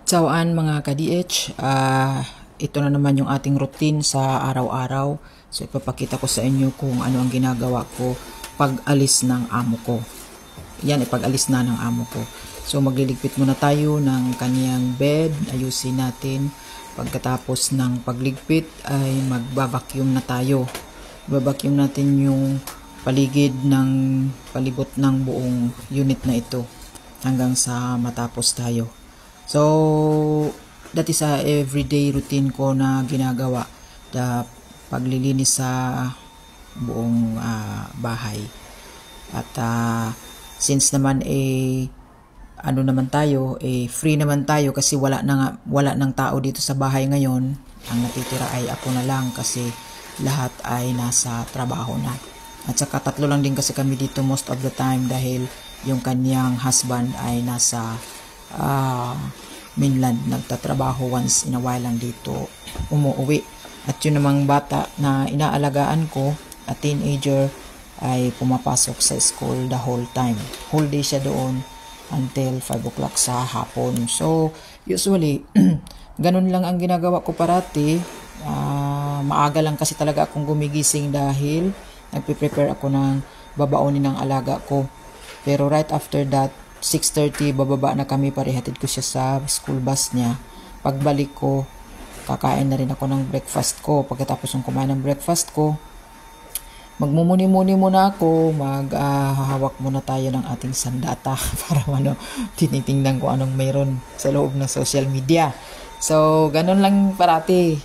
Tsawaan mga ka-DH, ito na naman yung ating routine sa araw-araw. So ipapakita ko sa inyo kung ano ang ginagawa ko pag alis ng amo ko. Yan, ipag-alis na ng amo ko. So magliligpit muna tayo ng kaniyang bed, ayusin natin. Pagkatapos ng pagligpit ay magbabacuum na tayo. Babacuum natin yung paligid ng palibot ng buong unit na ito hanggang sa matapos tayo. So, that is a everyday routine ko na ginagawa, the paglilinis sa buong bahay. At since naman ano naman tayo, free naman tayo kasi wala ng tao dito sa bahay ngayon. Ang natitira ay ako na lang kasi lahat ay nasa trabaho na. At saka tatlo lang din kasi kami dito most of the time dahil yung kanyang husband ay nasa mainland, nagtatrabaho once in a while lang dito umuwi. At yun namang bata na inaalagaan ko, a teenager, ay pumapasok sa school the whole time. Whole day siya doon until 5 o'clock sa hapon. So usually ganun lang ang ginagawa ko parati. Maaga lang kasi talaga akong gumigising dahil nagpe-prepare ako ng babaonin ng alaga ko. Pero right after that, 6:30 bababa na kami, parihatid ko siya sa school bus niya. Pagbalik ko, kakain na rin ako ng breakfast ko. Pagkatapos ng kumain ng breakfast ko, magmumuni-muni muna ako, maghahawak muna tayo ng ating sandata para tinitingnan ko anong mayroon sa loob ng social media. So, ganun lang parati.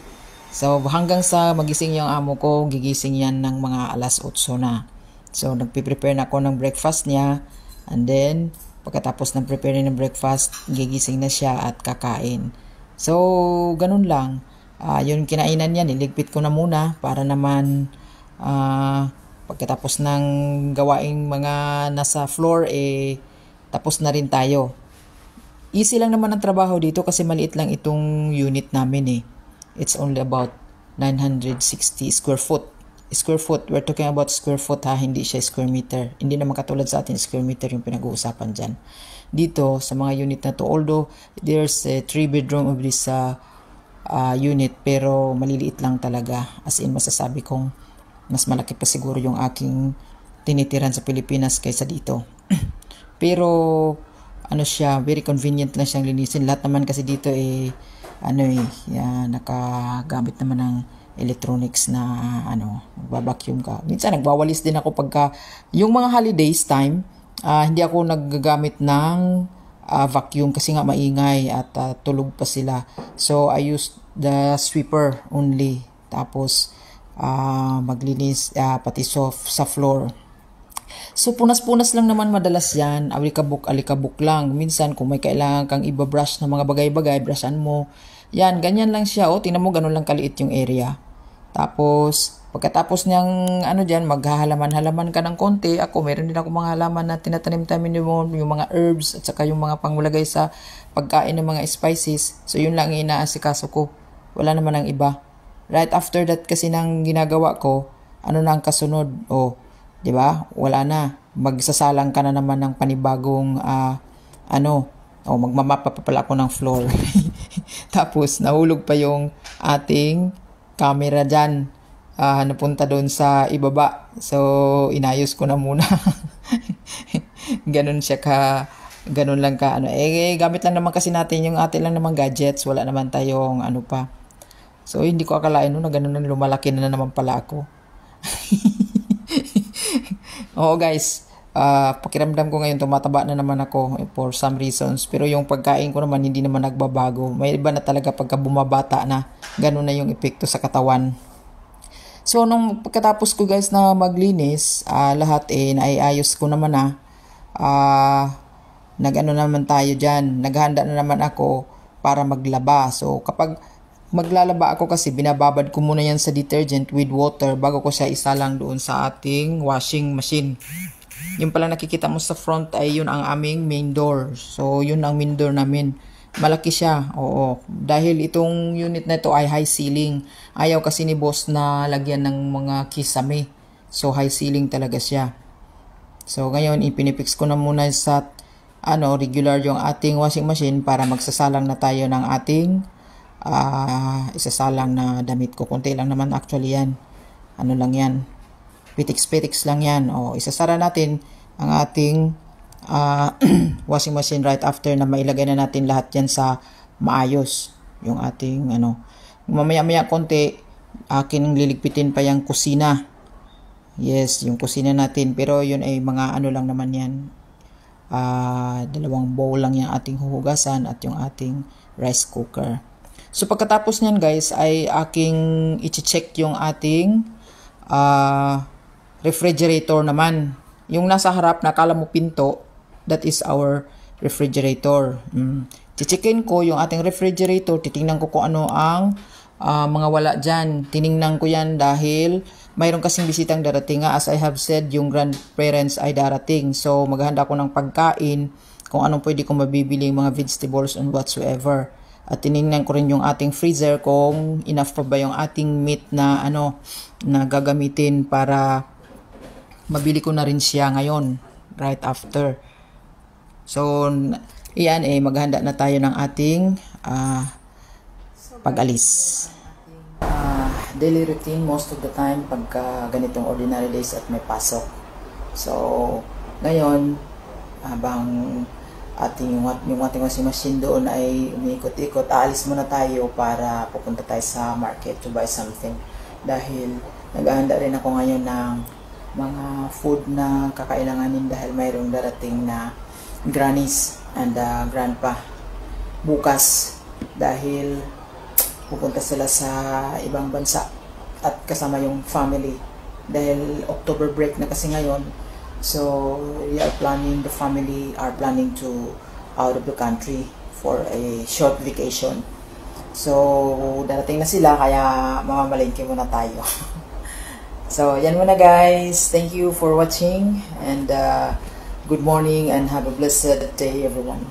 So, hanggang sa magising yung amo ko, gigising yan ng mga alas 8 na. So, nagpiprepare na ako ng breakfast niya. And then, pagkatapos ng preparing ng breakfast, gigising na siya at kakain. So, ganun lang. Yung kinainan niya, niligpit ko na muna para naman pagkatapos ng gawaing mga nasa floor, tapos na rin tayo. Easy lang naman ang trabaho dito kasi maliit lang itong unit namin . It's only about 960 square foot. We're talking about square foot hindi siya square meter. Hindi naman katulad sa atin square meter yung pinag-uusapan dyan. Dito sa mga unit na to, although there's a 3 bedroom of this unit, pero maliliit lang talaga. As in, masasabi kong mas malaki pa siguro yung aking tinitiran sa Pilipinas kaysa dito. Pero ano siya, very convenient lang siyang linisin. Lahat naman kasi dito nakagamit naman ng electronics na magbabacuum ka. Minsan nagwawalis din ako pagka yung mga holidays time, hindi ako naggagamit ng vacuum kasi nga maingay at tulog pa sila. So I use the sweeper only. Tapos maglinis pati sa floor. So punas-punas lang naman madalas yan, alikabok lang. Minsan kung may kailangan kang iba-brush ng mga bagay-bagay, brushan mo. Yan, ganyan lang siya. Tingnan mo, ganun lang kaliit yung area. Tapos, pagkatapos niyang dyan, maghahalaman-halaman ka ng konti. Ako, meron din ako mga halaman na tinatanim-tamin yung mga herbs at saka yung mga pangulagay sa pagkain ng mga spices. So, yun lang ang inaasikaso ko. Wala naman ang iba. Right after that kasi nang ginagawa ko, ano na ang kasunod? Di ba? Wala na. Magsasalang ka na naman ng panibagong magmamapa pa pala ako ng floor. Tapos nahulog pa yung ating camera dyan. Napunta doon sa ibaba. So inayos ko na muna. Ganun lang ka. Gamit lang naman kasi natin yung atin lang naman gadgets. Wala naman tayong pa. So hindi ko akalain na ganun na lumalaki na naman pala ako. Oo guys, pakiramdam ko ngayon tumataba na naman ako for some reasons. Pero yung pagkain ko naman hindi naman nagbabago. May iba na talaga pagka bumabata na, ganun na yung epekto sa katawan. So nung pagkatapos ko guys na maglinis, lahat naiayos ko naman na. Naman tayo dyan. Naghanda na naman ako para maglaba. So kapag maglalaba ako kasi binababad ko muna yan sa detergent with water bago ko siya isalang doon sa ating washing machine. Yung pala nakikita mo sa front ay yun ang aming main door. So yun ang main door namin. Malaki siya. Oo. Dahil itong unit na ito ay high ceiling. Ayaw kasi ni boss na lagyan ng mga kisame. So high ceiling talaga siya. So ngayon ipinipix ko na muna sa regular yung ating washing machine para magsasalang na tayo ng ating isasalang na damit ko. Kunti lang naman actually yan. Ano lang yan. Pitix-pitix lang yan. O, isasara natin ang ating washing machine right after na mailagay na natin lahat yan sa maayos. Yung ating mamaya-maya konti, akin liligpitin pa yung kusina. Yes, yung kusina natin. Pero yun ay mga lang naman yan. Dalawang bowl lang yung ating huhugasan at yung ating rice cooker. So pagkatapos niyan guys ay aking i-check yung ating refrigerator naman. Yung nasa harap na akala mo pinto, that is our refrigerator. Checkin ko yung ating refrigerator, titingnan ko kung ano ang mga wala dyan. Tiningnan ko yan dahil mayroon kasing bisitang darating nga. As I have said, yung grandparents ay darating. So maghahanda ko ng pagkain, kung anong pwede kong mabibili, mga vegetables and whatsoever. At tinignan ko rin yung ating freezer kung enough pa ba yung ating meat na na gagamitin para mabili ko na rin siya ngayon right after. So iyan maghanda na tayo ng ating pag-alis. Daily routine most of the time pagka ganitong ordinary days at may pasok. So ngayon habang yung ating washing machine doon ay umiikot-ikot, aalis muna tayo para pupunta tayo sa market to buy something. Dahil naghahanda rin ako ngayon ng mga food na kakailanganin dahil mayroong darating na grannies and grandpa bukas dahil pupunta sila sa ibang bansa at kasama yung family dahil October break na kasi ngayon. So the family are planning to out of the country for a short vacation. So darating na sila kaya mamamalengke muna tayo. So yan muna guys, thank you for watching and good morning and have a blessed day everyone.